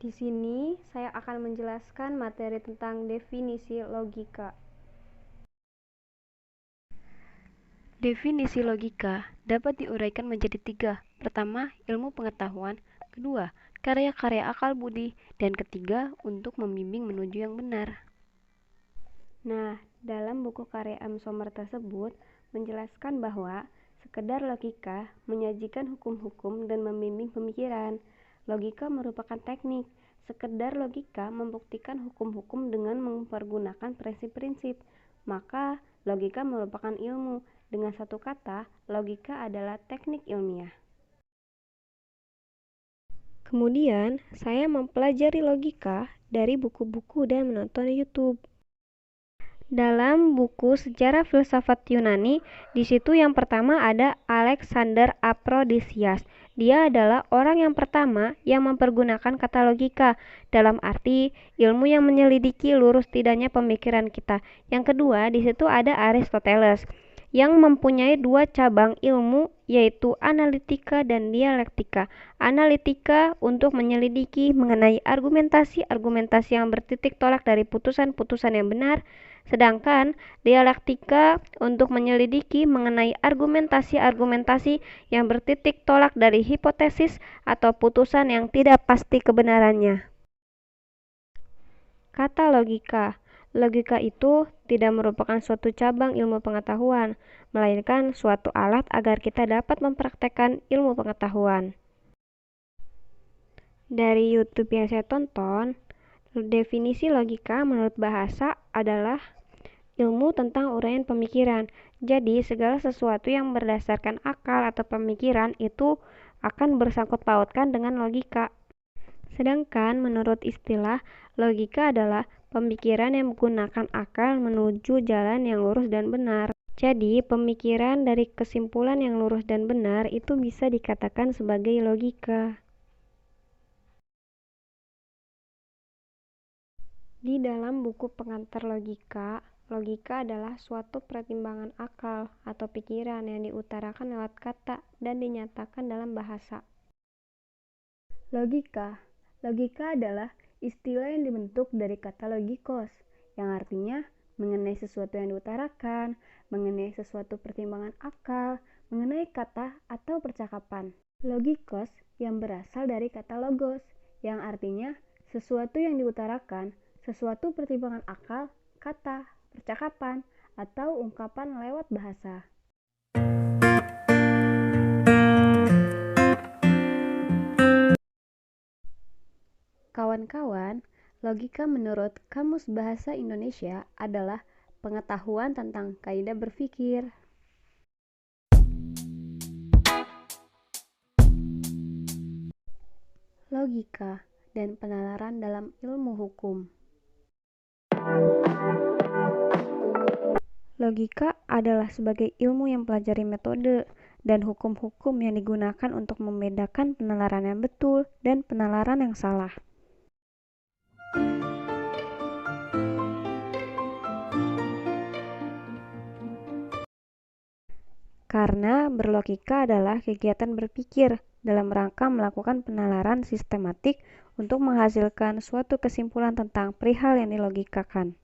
Di sini saya akan menjelaskan materi tentang definisi logika. Definisi logika dapat diuraikan menjadi 3. Pertama, ilmu pengetahuan. Kedua, karya-karya akal budi. Dan ketiga, untuk membimbing menuju yang benar. Nah, dalam buku karya M. Sommer tersebut menjelaskan bahwa sekedar logika menyajikan hukum-hukum dan membimbing pemikiran. Logika merupakan teknik. Sekedar logika membuktikan hukum-hukum dengan mempergunakan prinsip-prinsip. Maka, logika merupakan ilmu. Dengan satu kata, logika adalah teknik ilmiah. Kemudian, saya mempelajari logika dari buku-buku dan menonton YouTube. Dalam buku Sejarah Filsafat Yunani, di situ yang pertama ada Alexander Aprodisias. Dia adalah orang yang pertama yang mempergunakan kata logika, dalam arti ilmu yang menyelidiki lurus tidaknya pemikiran kita. Yang kedua, di situ ada Aristoteles, yang mempunyai 2 cabang ilmu, yaitu analitika dan dialektika. Analitika untuk menyelidiki mengenai argumentasi-argumentasi yang bertitik tolak dari putusan-putusan yang benar, sedangkan dialektika untuk menyelidiki mengenai argumentasi-argumentasi yang bertitik tolak dari hipotesis atau putusan yang tidak pasti kebenarannya. Kata logika. Logika itu tidak merupakan suatu cabang ilmu pengetahuan, melainkan suatu alat agar kita dapat mempraktekkan ilmu pengetahuan. Dari YouTube yang saya tonton, definisi logika menurut bahasa adalah ilmu tentang uraian pemikiran. Jadi, segala sesuatu yang berdasarkan akal atau pemikiran itu akan bersangkut pautkan dengan logika. Sedangkan menurut istilah, logika adalah pemikiran yang menggunakan akal menuju jalan yang lurus dan benar. Jadi, pemikiran dari kesimpulan yang lurus dan benar itu bisa dikatakan sebagai logika. Di dalam buku pengantar logika, logika adalah suatu pertimbangan akal atau pikiran yang diutarakan lewat kata dan dinyatakan dalam bahasa. Logika adalah istilah yang dibentuk dari kata logikos, yang artinya mengenai sesuatu yang diutarakan, mengenai sesuatu pertimbangan akal, mengenai kata atau percakapan. Logikos yang berasal dari kata logos, yang artinya sesuatu yang diutarakan, sesuatu pertimbangan akal, kata, percakapan, atau ungkapan lewat bahasa. Kawan-kawan, logika menurut Kamus Bahasa Indonesia adalah pengetahuan tentang kaidah berpikir. Logika dan penalaran dalam ilmu hukum. Logika adalah sebagai ilmu yang pelajari metode dan hukum-hukum yang digunakan untuk membedakan penalaran yang betul dan penalaran yang salah. Karena berlogika adalah kegiatan berpikir dalam rangka melakukan penalaran sistematik untuk menghasilkan suatu kesimpulan tentang perihal yang dilogikakan.